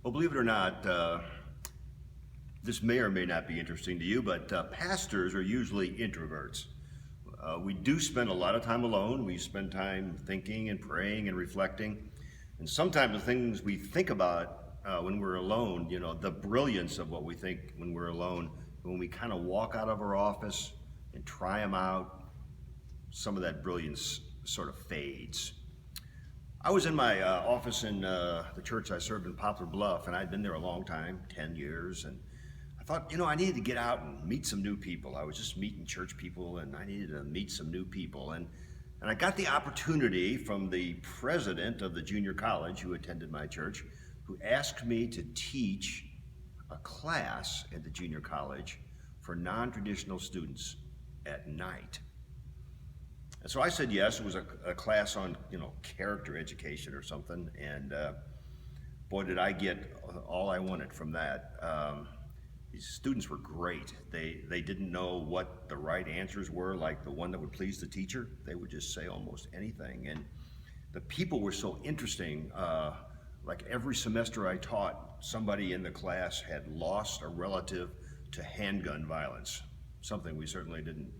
Well, believe it or not, this may or may not be interesting to you, but pastors are usually introverts. We do spend a lot of time alone. We spend time thinking and praying and reflecting. And sometimes the things we think about when we're alone, the brilliance of what we think when we're alone, when we kind of walk out of our office and try them out, some of that brilliance sort of fades. I was in my office in the church I served in Poplar Bluff, and I'd been there a long time, 10 years, and I thought, I needed to get out and meet some new people. I was just meeting church people, and I needed to meet some new people. And I got the opportunity from the president of the junior college who attended my church, who asked me to teach a class at the junior college for non-traditional students at night. And so I said yes. It was a class on, character education or something. And boy, did I get all I wanted from that. These students were great. They didn't know what the right answers were, like the one that would please the teacher. They would just say almost anything. And the people were so interesting. Like every semester I taught, somebody in the class had lost a relative to handgun violence. Something we certainly didn't,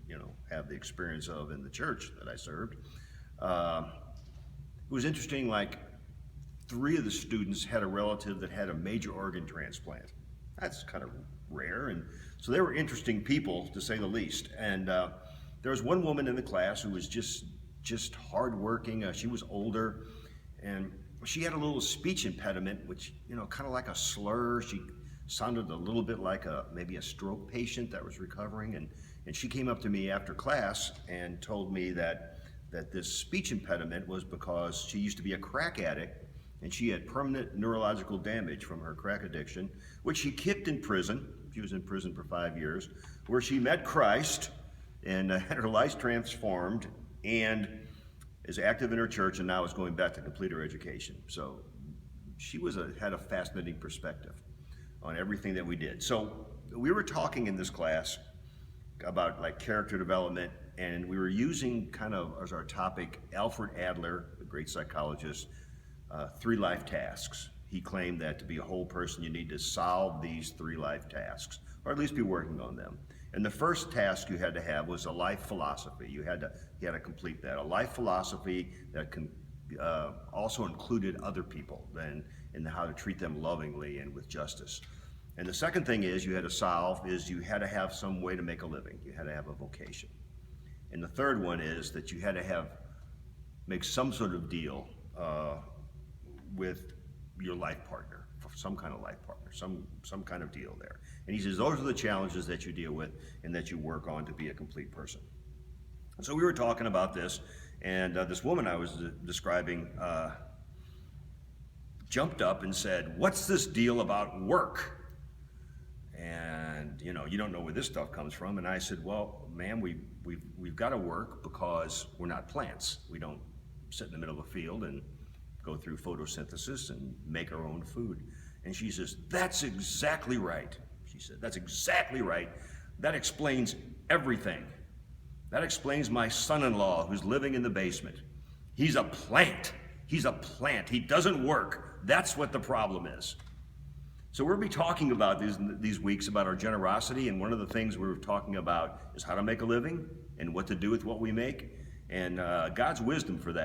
have the experience of in the church that I served. It was interesting, like 3 of the students had a relative that had a major organ transplant. That's kind of rare, and so they were interesting people, to say the least. And there was one woman in the class who was just hardworking. She was older, and she had a little speech impediment, which, kind of like a slur. She sounded a little bit like maybe a stroke patient that was recovering, and she came up to me after class and told me that this speech impediment was because she used to be a crack addict, and she had permanent neurological damage from her crack addiction, which she kicked in prison. She was in prison for 5 years, where she met Christ and had her life transformed, and is active in her church, and now is going back to complete her education. So she had a fascinating perspective on everything that we did. So we were talking in this class about like character development, and we were using kind of as our topic Alfred Adler, the great psychologist, 3 life tasks. He claimed that to be a whole person, you need to solve these 3 life tasks, or at least be working on them. And the first task you had to have was a life philosophy. You had to complete that. A life philosophy that also included other people and how to treat them lovingly and with justice. And the second thing you had to have some way to make a living. You had to have a vocation. And the third one is that you had to make some sort of deal with your life partner, some kind of life partner, some kind of deal there. And he says those are the challenges that you deal with and that you work on to be a complete person. And so we were talking about this, and this woman I was describing jumped up and said, "What's this deal about work?" And you don't know where this stuff comes from. And I said, "Well, ma'am, we've got to work because we're not plants. We don't sit in the middle of a field and go through photosynthesis and make our own food." And she says, "That's exactly right." She said, "That's exactly right. That explains everything. That explains my son-in-law who's living in the basement. He's a plant. He's a plant. He doesn't work. That's what the problem is." So we'll be talking about these weeks about our generosity, and one of the things we're talking about is how to make a living and what to do with what we make, and God's wisdom for that.